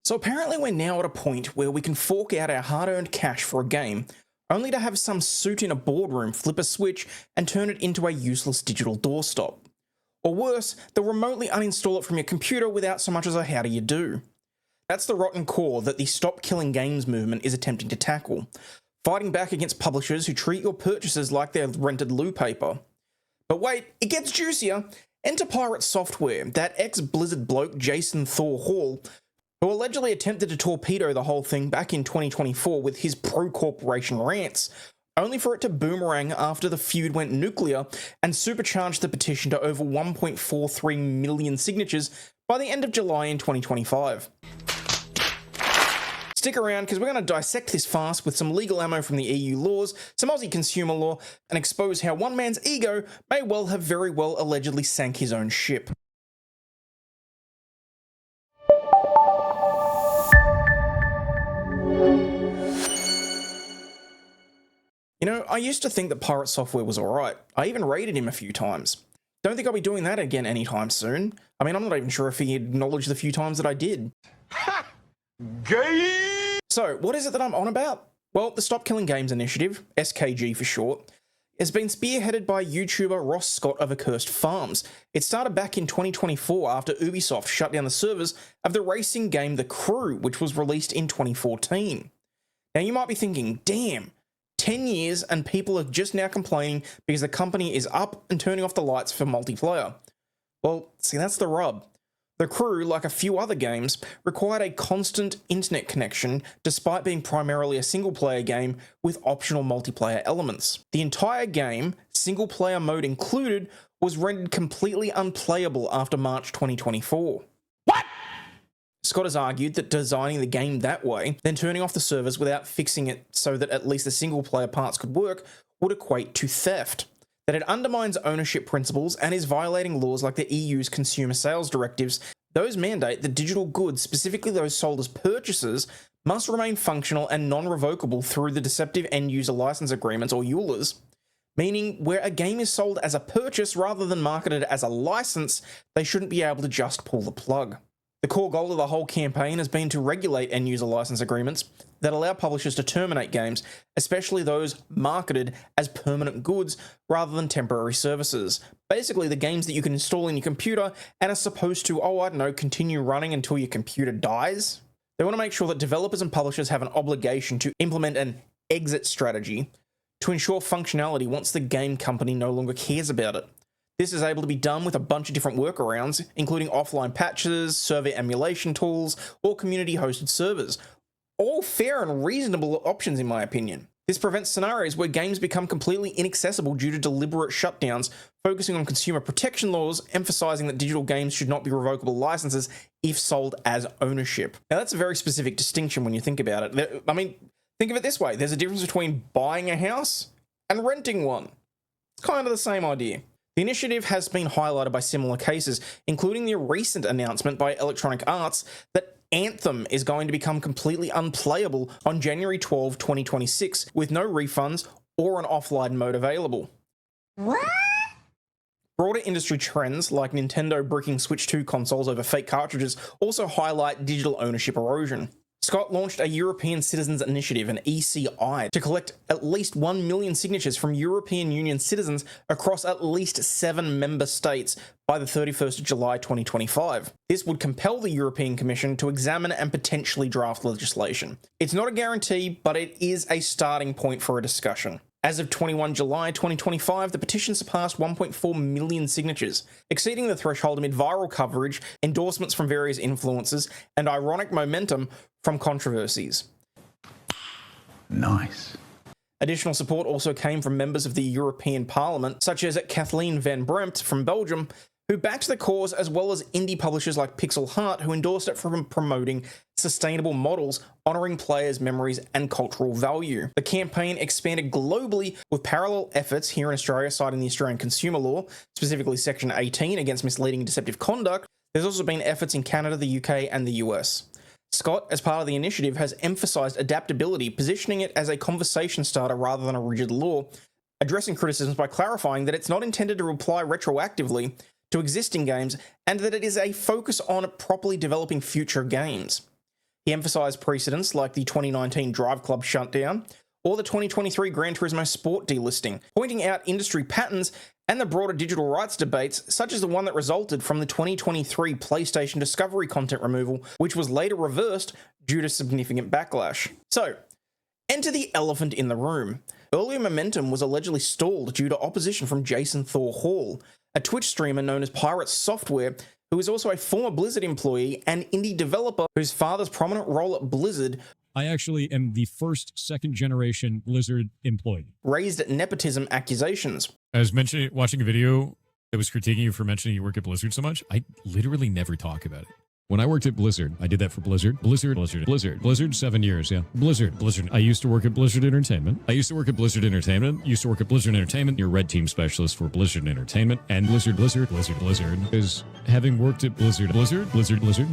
So apparently we're now at a point where we can fork out our hard-earned cash for a game, only to have some suit in a boardroom flip a switch and turn it into a useless digital doorstop. Or worse, they'll remotely uninstall it from your computer without so much as a how do you do. That's the rotten core that the Stop Killing Games movement is attempting to tackle, fighting back against publishers who treat your purchases like they're rented loo paper. But wait, it gets juicier. Enter Piratesoftware, that ex-Blizzard bloke Jason Thor Hall, who allegedly attempted to torpedo the whole thing back in 2024 with his pro-corporation rants, only for it to boomerang after the feud went nuclear and supercharged the petition to over 1.43 million signatures by the end of July in 2025. Stick around because we're going to dissect this farce with some legal ammo from the EU laws, some Aussie consumer law, and expose how one man's ego may well have very well allegedly sank his own ship. You know, I used to think that Piratesoftware was alright. I even raided him a few times. Don't think I'll be doing that again anytime soon. I mean, I'm not even sure if he acknowledged the few times that I did. Ha! Gay! So, what is it that I'm on about? Well, the Stop Killing Games initiative, SKG for short, has been spearheaded by YouTuber Ross Scott of Accursed Farms. It started back in 2024 after Ubisoft shut down the servers of the racing game The Crew, which was released in 2014. Now, you might be thinking, damn, 10 years and people are just now complaining because the company is up and turning off the lights for multiplayer. Well, see, that's the rub. The Crew, like a few other games, required a constant internet connection despite being primarily a single-player game with optional multiplayer elements. The entire game, single-player mode included, was rendered completely unplayable after March 2024. What? Scott has argued that designing the game that way, then turning off the servers without fixing it so that at least the single-player parts could work, would equate to theft. That it undermines ownership principles and is violating laws like the EU's consumer sales directives. Those mandate that digital goods, specifically those sold as purchases, must remain functional and non-revocable through the deceptive end-user license agreements or EULAs. Meaning, where a game is sold as a purchase rather than marketed as a license, they shouldn't be able to just pull the plug. The core goal of the whole campaign has been to regulate end-user license agreements that allow publishers to terminate games, especially those marketed as permanent goods rather than temporary services. Basically, the games that you can install in your computer and are supposed to, continue running until your computer dies. They want to make sure that developers and publishers have an obligation to implement an exit strategy to ensure functionality once the game company no longer cares about it. This is able to be done with a bunch of different workarounds, including offline patches, server emulation tools, or community-hosted servers. All fair and reasonable options in my opinion. This prevents scenarios where games become completely inaccessible due to deliberate shutdowns, focusing on consumer protection laws, emphasizing that digital games should not be revocable licenses if sold as ownership. Now that's a very specific distinction when you think about it. I mean, think of it this way. There's a difference between buying a house and renting one. It's kind of the same idea. The initiative has been highlighted by similar cases, including the recent announcement by Electronic Arts that Anthem is going to become completely unplayable on January 12, 2026, with no refunds or an offline mode available. What? Broader industry trends, like Nintendo bricking Switch 2 consoles over fake cartridges, also highlight digital ownership erosion. Scott launched a European Citizens Initiative, an ECI, to collect at least 1 million signatures from European Union citizens across at least 7 member states by the 31st of July 2025. This would compel the European Commission to examine and potentially draft legislation. It's not a guarantee, but it is a starting point for a discussion. As of 21 July 2025, the petition surpassed 1.4 million signatures, exceeding the threshold amid viral coverage, endorsements from various influencers, and ironic momentum from controversies. Nice. Additional support also came from members of the European Parliament, such as Kathleen Van Bremt from Belgium, who backed the cause, as well as indie publishers like Pixel Heart, who endorsed it for promoting sustainable models, honouring players' memories and cultural value. The campaign expanded globally with parallel efforts here in Australia citing the Australian consumer law, specifically Section 18 against misleading and deceptive conduct. There's also been efforts in Canada, the UK and the US. Scott, as part of the initiative, has emphasised adaptability, positioning it as a conversation starter rather than a rigid law, addressing criticisms by clarifying that it's not intended to apply retroactively to existing games and that it is a focus on properly developing future games. He emphasized precedents like the 2019 Drive Club shutdown or the 2023 Gran Turismo Sport delisting, pointing out industry patterns and the broader digital rights debates, such as the one that resulted from the 2023 PlayStation Discovery content removal, which was later reversed due to significant backlash. So, enter the elephant in the room. Earlier momentum was allegedly stalled due to opposition from Jason Thor Hall, a Twitch streamer known as piratesoftware, who is also a former Blizzard employee and indie developer whose father's prominent role at Blizzard I actually am the first second-generation Blizzard employee. Raised nepotism accusations. I was watching a video that was critiquing you for mentioning you work at Blizzard so much. I literally never talk about it. When I worked at Blizzard, I did that for Blizzard. Blizzard, 7 years, yeah. Blizzard. I used to work at Blizzard Entertainment. Used to work at Blizzard Entertainment. Your red team specialist for Blizzard Entertainment. And Blizzard is having worked at Blizzard.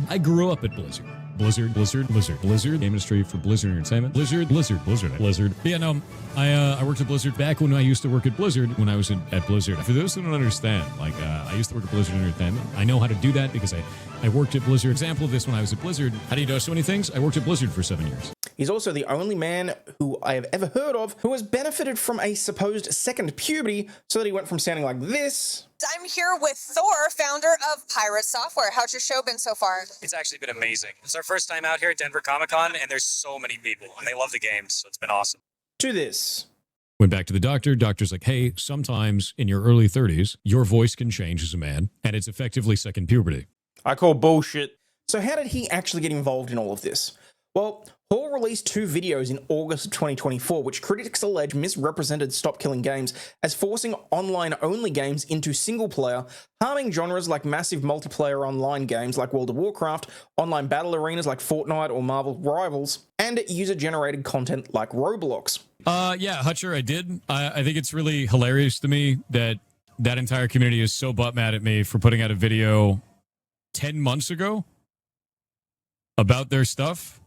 I grew up at Blizzard. Blizzard, game industry for Blizzard Entertainment. Blizzard. Yeah, no, I worked at Blizzard back when I used to work at Blizzard, when I was at Blizzard. For those who don't understand, I used to work at Blizzard Entertainment. I know how to do that because I worked at Blizzard. Example of this when I was at Blizzard. How do you know so many things? I worked at Blizzard for 7 years. He's also the only man who I have ever heard of who has benefited from a supposed second puberty so that he went from sounding like this. I'm here with Thor, founder of piratesoftware. How's your show been so far? It's actually been amazing. It's our first time out here at Denver Comic-Con, and there's so many people, and they love the games, so it's been awesome. To this. Went back to the doctor. Doctor's like, hey, sometimes in your early 30s, your voice can change as a man, and it's effectively second puberty. I call bullshit. So how did he actually get involved in all of this? Well, Hall released 2 videos in August of 2024, which critics allege misrepresented Stop Killing Games as forcing online-only games into single-player, harming genres like massive multiplayer online games like World of Warcraft, online battle arenas like Fortnite or Marvel Rivals, and user-generated content like Roblox. Yeah, Hutcher, I did. I think it's really hilarious to me that that entire community is so butt mad at me for putting out a video 10 months ago about their stuff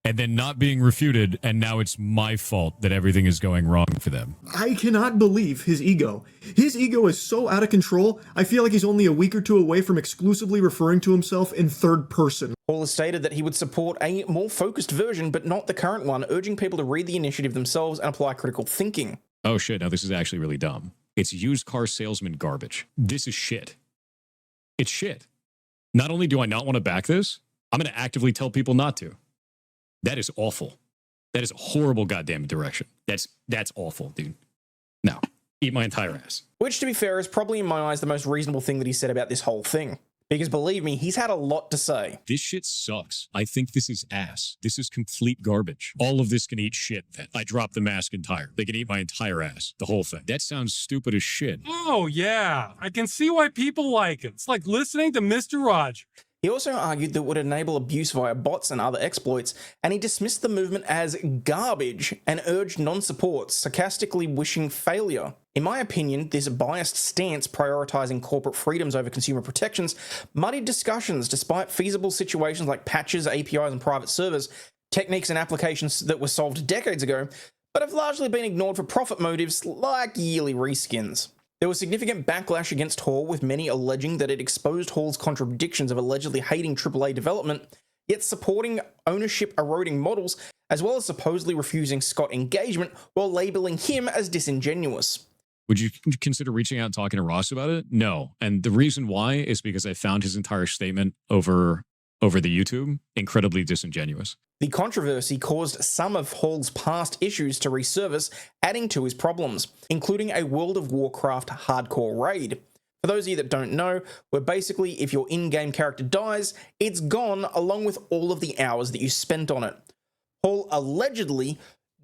and then not being refuted, and now it's my fault that everything is going wrong for them. I cannot believe his ego. His ego is so out of control, I feel like he's only a week or two away from exclusively referring to himself in third person. Hall has stated that he would support a more focused version, but not the current one, urging people to read the initiative themselves and apply critical thinking. Oh shit, now this is actually really dumb. It's used car salesman garbage. This is shit. It's shit. Not only do I not want to back this, I'm going to actively tell people not to. That is awful. That is a horrible goddamn direction. That's awful, dude. No, eat my entire ass. Which, to be fair, is probably in my eyes the most reasonable thing that he said about this whole thing. Because believe me, he's had a lot to say. This shit sucks. I think this is ass. This is complete garbage. All of this can eat shit. I dropped the mask entire. They can eat my entire ass. The whole thing. That sounds stupid as shit. Oh, yeah. I can see why people like it. It's like listening to Mr. Rogers. He also argued that it would enable abuse via bots and other exploits, and he dismissed the movement as garbage and urged non-support, sarcastically wishing failure. In my opinion, this biased stance prioritizing corporate freedoms over consumer protections muddied discussions despite feasible situations like patches, APIs, and private servers, techniques and applications that were solved decades ago, but have largely been ignored for profit motives like yearly reskins. There was significant backlash against Hall, with many alleging that it exposed Hall's contradictions of allegedly hating AAA development, yet supporting ownership-eroding models, as well as supposedly refusing Scott engagement while labeling him as disingenuous. Would you consider reaching out and talking to Ross about it? No. And the reason why is because I found his entire statement over the YouTube incredibly disingenuous. The controversy caused some of Hall's past issues to resurface, adding to his problems, including a World of Warcraft hardcore raid. For those of you that don't know, where basically if your in-game character dies, it's gone along with all of the hours that you spent on it. Hall allegedly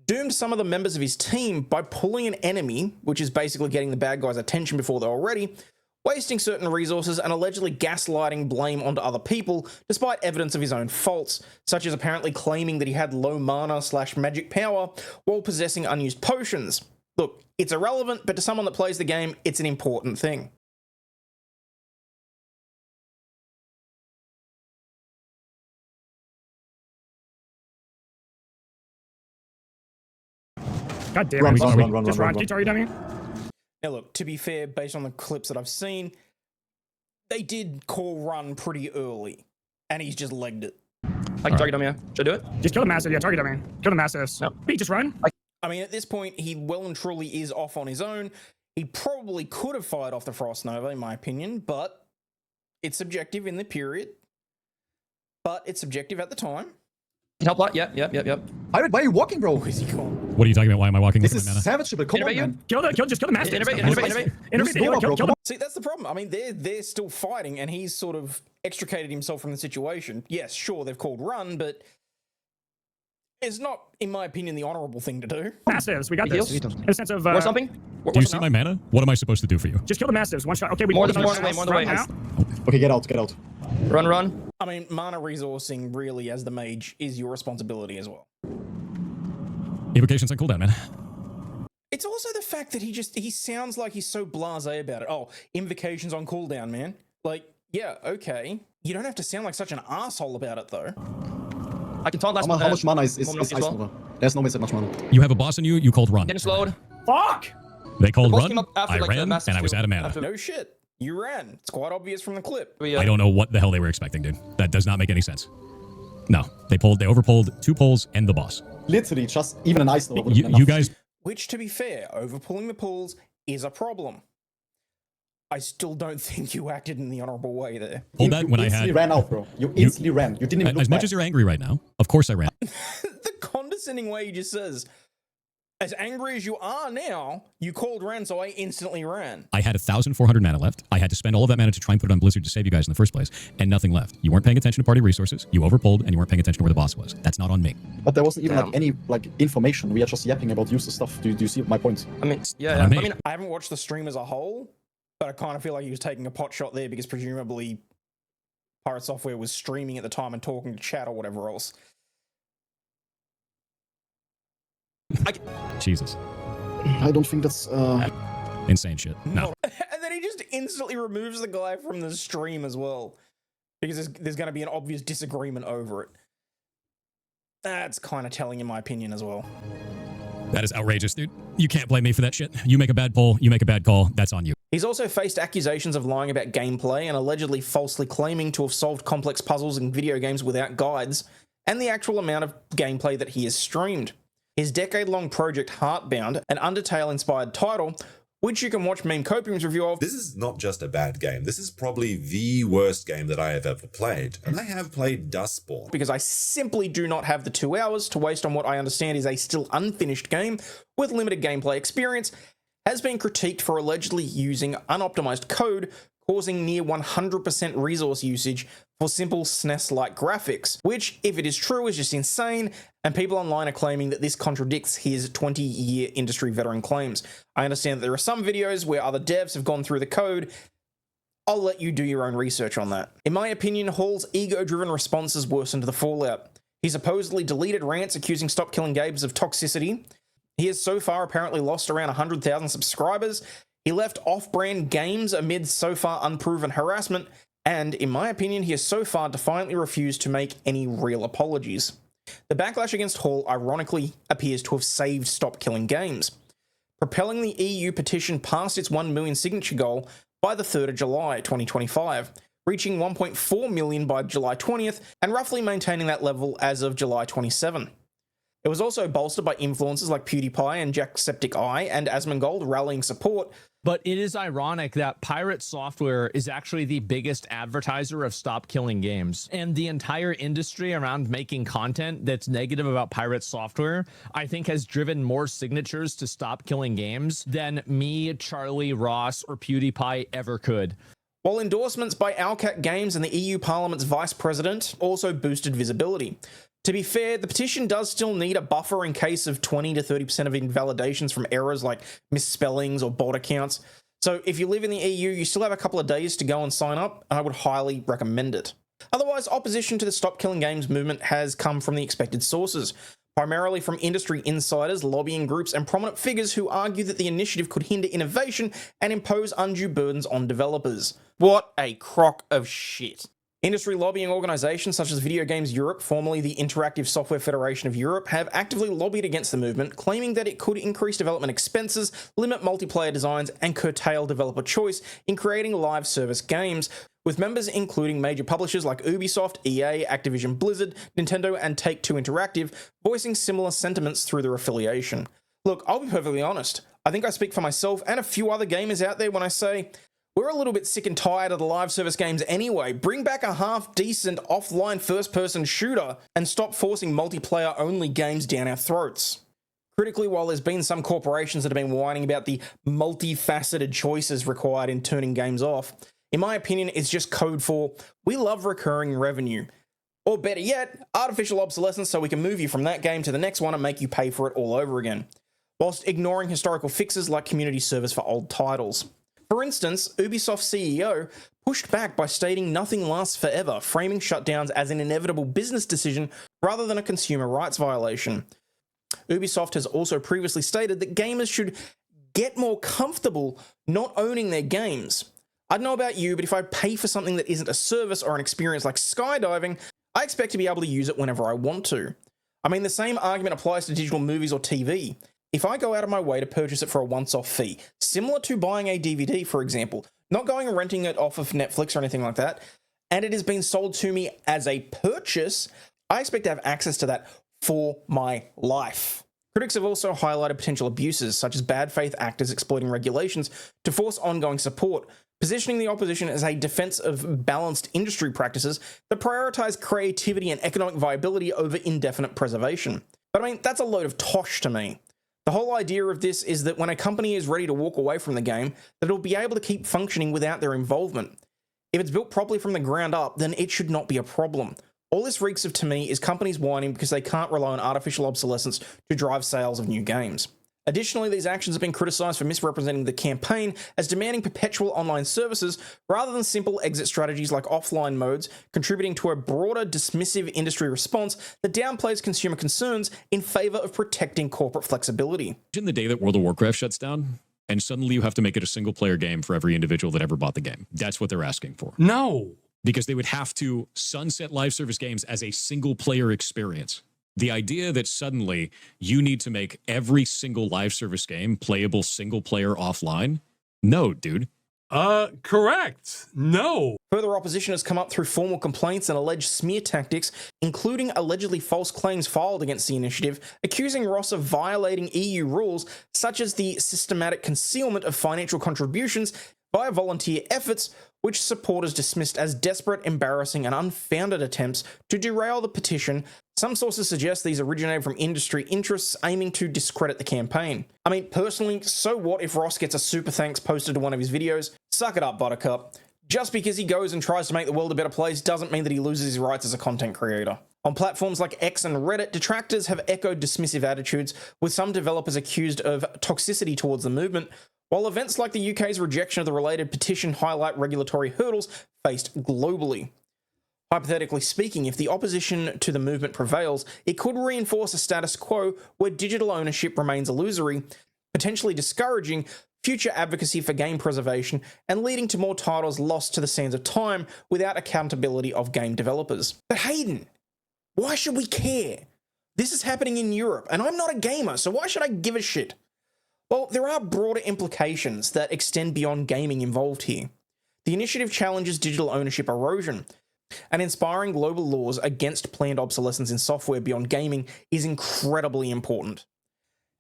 doomed some of the members of his team by pulling an enemy, which is basically getting the bad guys' attention before they're ready, wasting certain resources and allegedly gaslighting blame onto other people despite evidence of his own faults, such as apparently claiming that he had low mana/magic power while possessing unused potions. Look, it's irrelevant, but to someone that plays the game, it's an important thing. God damn it. Run. Just run. Are you done here? Now look, to be fair, based on the clips that I've seen, they did call run pretty early, and he's just legged it. I can target him, yeah. Should I do it? Just kill the massive. Yeah, target dummy. Kill the massives. No. Pete, just run. I mean, at this point, he well and truly is off on his own. He probably could have fired off the Frost Nova, in my opinion, but it's subjective in the period. But it's subjective at the time. Help lot? Yep. Pirate, why are you walking, bro? Where's he gone? What are you talking about? Why am I walking? This Look is at my mana. savage, but come on, Innervate you? man. Just kill the massives. Innervate. Kill See, that's the problem. I mean, they're still fighting, and he's sort of extricated himself from the situation. Yes, sure, they've called run, but it's not, in my opinion, the honourable thing to do. Massives. We got this. Heals? In a sense of. Or something? Do you see my mana? What am I supposed to do for you? Just kill the massives. One shot. Okay, we More we than can the way. now. Okay, get out. Run. I mean, mana resourcing, really, as the mage, is your responsibility as well. Invocations on cooldown, man. It's also the fact that he sounds like he's so blasé about it. Oh, invocations on cooldown, man. Like, yeah, okay. You don't have to sound like such an asshole about it, though. I can taunt last How much mana is moment Ice as well. Nova? There's no way that much mana. You have a boss in you. You called run. Getting slowed. Fuck! They called The boss run. came up after, I like, the ran, massive and I was two. out of mana. After- No shit. You ran. It's quite obvious from the clip. I don't know what the hell they were expecting, dude. That does not make any sense. No, they overpulled 2 pulls and the boss. Literally, just even an Ice Nova would have been You enough. guys, Which, to be fair, overpulling the pulls is a problem. I still don't think you acted in the honourable way there. pulled that when I instantly had. ran out, bro. You instantly ran. You didn't even look As much back. as you're angry right now, of course I ran. The condescending way he just says, as angry as you are now, you called ran, so I instantly ran. I had 1,400 mana left. I had to spend all of that mana to try and put it on Blizzard to save you guys in the first place, and nothing left. You weren't paying attention to party resources. You overpulled, and you weren't paying attention to where the boss was. That's not on me. But there wasn't even Damn. like any like information. We are just yapping about useless stuff. Do you see my point? I mean, yeah. I mean- I mean, I haven't watched the stream as a whole, but I kind of feel like he was taking a pot shot there because presumably Pirate Software was streaming at the time and talking to chat or whatever else. Jesus. I don't think that's. Insane shit. No. And then he just instantly removes the guy from the stream as well because there's going to be an obvious disagreement over it. That's kind of telling in my opinion as well. That is outrageous, dude. You can't blame me for that shit. You make a bad pull, you make a bad call, that's on you. He's also faced accusations of lying about gameplay and allegedly falsely claiming to have solved complex puzzles in video games without guides, and the actual amount of gameplay that he has streamed. His decade-long project Heartbound, an Undertale-inspired title, which you can watch Meme Copium's review of. This is not just a bad game. This is probably the worst game that I have ever played. And I have played Dustborn. Because I simply do not have the 2 hours to waste on what I understand is a still unfinished game with limited gameplay experience, has been critiqued for allegedly using unoptimized code, causing near 100% resource usage for simple SNES-like graphics, which, if it is true, is just insane, and people online are claiming that this contradicts his 20-year industry veteran claims. I understand that there are some videos where other devs have gone through the code. I'll let you do your own research on that. In my opinion, Hall's ego-driven responses worsened the fallout. He supposedly deleted rants accusing Stop Killing Games of toxicity. He has so far apparently lost around 100,000 subscribers. He left off-brand games amid so far unproven harassment, and in my opinion, he has so far defiantly refused to make any real apologies. The backlash against Hall ironically appears to have saved Stop Killing Games, propelling the EU petition past its 1 million signature goal by the 3rd of July 2025, reaching 1.4 million by July 20th, and roughly maintaining that level as of July 27. It was also bolstered by influencers like PewDiePie and Jacksepticeye and Asmongold rallying support. But it is ironic that Pirate Software is actually the biggest advertiser of Stop Killing Games. And the entire industry around making content that's negative about Pirate Software, I think has driven more signatures to Stop Killing Games than me, Charlie, Ross, or PewDiePie ever could. While endorsements by Owlcat Games and the EU Parliament's Vice President also boosted visibility. To be fair, the petition does still need a buffer in case of 20 to 30% of invalidations from errors like misspellings or bot accounts. So if you live in the EU, you still have a couple of days to go and sign up, and I would highly recommend it. Otherwise, opposition to the Stop Killing Games movement has come from the expected sources, primarily from industry insiders, lobbying groups, and prominent figures who argue that the initiative could hinder innovation and impose undue burdens on developers. What a crock of shit. Industry lobbying organisations such as Video Games Europe, formerly the Interactive Software Federation of Europe, have actively lobbied against the movement, claiming that it could increase development expenses, limit multiplayer designs, and curtail developer choice in creating live service games, with members including major publishers like Ubisoft, EA, Activision Blizzard, Nintendo, and Take-Two Interactive voicing similar sentiments through their affiliation. Look, I'll be perfectly honest. I think I speak for myself and a few other gamers out there when I say, we're a little bit sick and tired of the live service games anyway. Bring back a half-decent offline first-person shooter and stop forcing multiplayer-only games down our throats. Critically, while there's been some corporations that have been whining about the multifaceted choices required in turning games off, in my opinion, it's just code for, we love recurring revenue. Or better yet, artificial obsolescence so we can move you from that game to the next one and make you pay for it all over again, whilst ignoring historical fixes like community service for old titles. For instance, Ubisoft CEO pushed back by stating nothing lasts forever, framing shutdowns as an inevitable business decision rather than a consumer rights violation. Ubisoft has also previously stated that gamers should get more comfortable not owning their games. I don't know about you, but if I pay for something that isn't a service or an experience like skydiving, I expect to be able to use it whenever I want to. I mean, the same argument applies to digital movies or TV. If I go out of my way to purchase it for a once-off fee, similar to buying a DVD, for example, not going and renting it off of Netflix or anything like that, and it has been sold to me as a purchase, I expect to have access to that for my life. Critics have also highlighted potential abuses, such as bad faith actors exploiting regulations to force ongoing support, positioning the opposition as a defense of balanced industry practices that prioritize creativity and economic viability over indefinite preservation. But I mean, that's a load of tosh to me. The whole idea of this is that when a company is ready to walk away from the game, that it'll be able to keep functioning without their involvement. If it's built properly from the ground up, then it should not be a problem. All this reeks of to me is companies whining because they can't rely on artificial obsolescence to drive sales of new games. Additionally, these actions have been criticised for misrepresenting the campaign as demanding perpetual online services rather than simple exit strategies like offline modes, contributing to a broader dismissive industry response that downplays consumer concerns in favour of protecting corporate flexibility. Imagine the day that World of Warcraft shuts down, and suddenly you have to make it a single-player game for every individual that ever bought the game. That's what they're asking for. No. Because they would have to sunset live service games as a single-player experience. The idea that suddenly you need to make every single live service game playable single player offline? No, dude. Correct. No. Further opposition has come up through formal complaints and alleged smear tactics, including allegedly false claims filed against the initiative, accusing Ross of violating EU rules such as the systematic concealment of financial contributions via volunteer efforts, which supporters dismissed as desperate, embarrassing, and unfounded attempts to derail the petition. Some sources suggest these originated from industry interests aiming to discredit the campaign. I mean, personally, so what if Ross gets a super thanks posted to one of his videos? Suck it up, Buttercup. Just because he goes and tries to make the world a better place doesn't mean that he loses his rights as a content creator. On platforms like X and Reddit, detractors have echoed dismissive attitudes, with some developers accused of toxicity towards the movement, while events like the UK's rejection of the related petition highlight regulatory hurdles faced globally. Hypothetically speaking, if the opposition to the movement prevails, it could reinforce a status quo where digital ownership remains illusory, potentially discouraging future advocacy for game preservation and leading to more titles lost to the sands of time without accountability of game developers. But Hayden, why should we care? This is happening in Europe, and I'm not a gamer, so why should I give a shit? Well, there are broader implications that extend beyond gaming involved here. The initiative challenges digital ownership erosion, and inspiring global laws against planned obsolescence in software beyond gaming is incredibly important.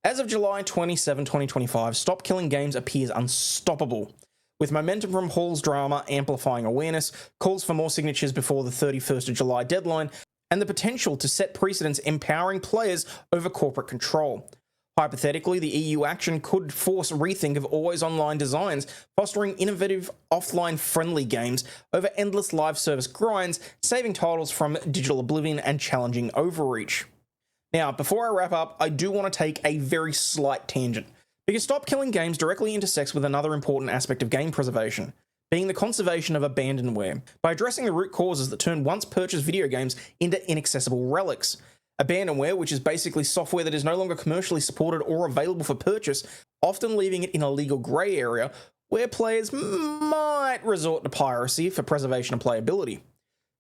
As of July 27, 2025, Stop Killing Games appears unstoppable, with momentum from Hall's drama amplifying awareness, calls for more signatures before the 31st of July deadline, and the potential to set precedents empowering players over corporate control. Hypothetically, the EU action could force rethink of always online designs, fostering innovative offline-friendly games over endless live service grinds, saving titles from digital oblivion and challenging overreach. Now, before I wrap up, I do want to take a very slight tangent, because Stop Killing Games directly intersects with another important aspect of game preservation, being the conservation of abandonware, by addressing the root causes that turn once purchased video games into inaccessible relics. Abandonware, which is basically software that is no longer commercially supported or available for purchase, often leaving it in a legal grey area where players might resort to piracy for preservation of playability.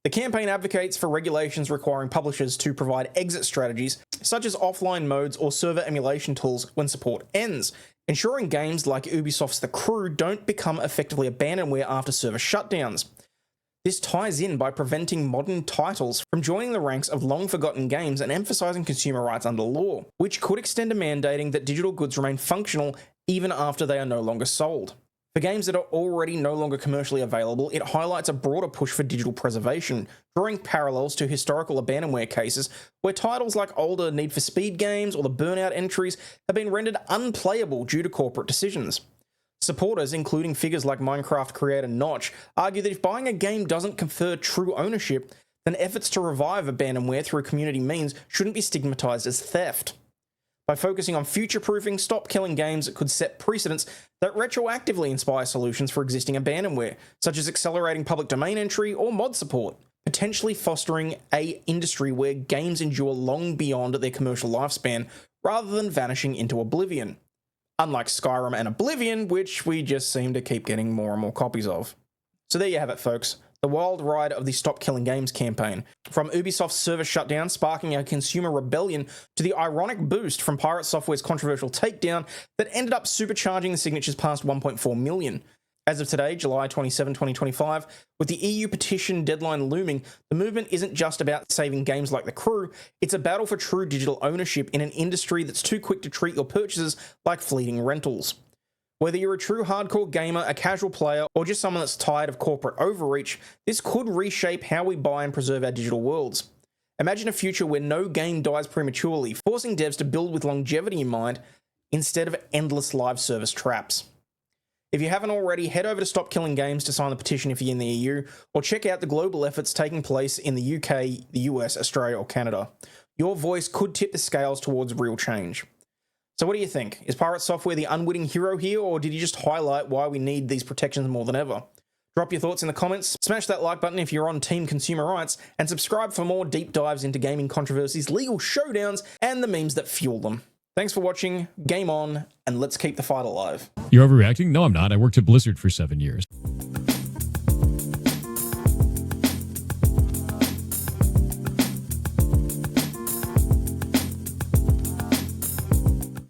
The campaign advocates for regulations requiring publishers to provide exit strategies, such as offline modes or server emulation tools when support ends, ensuring games like Ubisoft's The Crew don't become effectively abandonware after server shutdowns. This ties in by preventing modern titles from joining the ranks of long-forgotten games and emphasizing consumer rights under law, which could extend to mandating that digital goods remain functional even after they are no longer sold. For games that are already no longer commercially available, it highlights a broader push for digital preservation, drawing parallels to historical abandonware cases where titles like older Need for Speed games or the Burnout entries have been rendered unplayable due to corporate decisions. Supporters, including figures like Minecraft creator Notch, argue that if buying a game doesn't confer true ownership, then efforts to revive abandonware through community means shouldn't be stigmatized as theft. By focusing on future-proofing, Stop Killing Games could set precedents that retroactively inspire solutions for existing abandonware, such as accelerating public domain entry or mod support, potentially fostering an industry where games endure long beyond their commercial lifespan, rather than vanishing into oblivion. Unlike Skyrim and Oblivion, which we just seem to keep getting more and more copies of. So there you have it, folks. The wild ride of the Stop Killing Games campaign. From Ubisoft's server shutdown sparking a consumer rebellion to the ironic boost from Pirate Software's controversial takedown that ended up supercharging the signatures past 1.4 million. As of today, July 27, 2025, with the EU petition deadline looming, the movement isn't just about saving games like The Crew, it's a battle for true digital ownership in an industry that's too quick to treat your purchases like fleeting rentals. Whether you're a true hardcore gamer, a casual player, or just someone that's tired of corporate overreach, this could reshape how we buy and preserve our digital worlds. Imagine a future where no game dies prematurely, forcing devs to build with longevity in mind instead of endless live service traps. If you haven't already, head over to Stop Killing Games to sign the petition if you're in the EU, or check out the global efforts taking place in the UK, the US, Australia, or Canada. Your voice could tip the scales towards real change. So what do you think? Is Pirate Software the unwitting hero here, or did he just highlight why we need these protections more than ever? Drop your thoughts in the comments, smash that like button if you're on Team Consumer Rights, and subscribe for more deep dives into gaming controversies, legal showdowns, and the memes that fuel them. Thanks for watching, game on, and let's keep the fight alive. You're overreacting? No, I'm not. I worked at Blizzard for 7 years.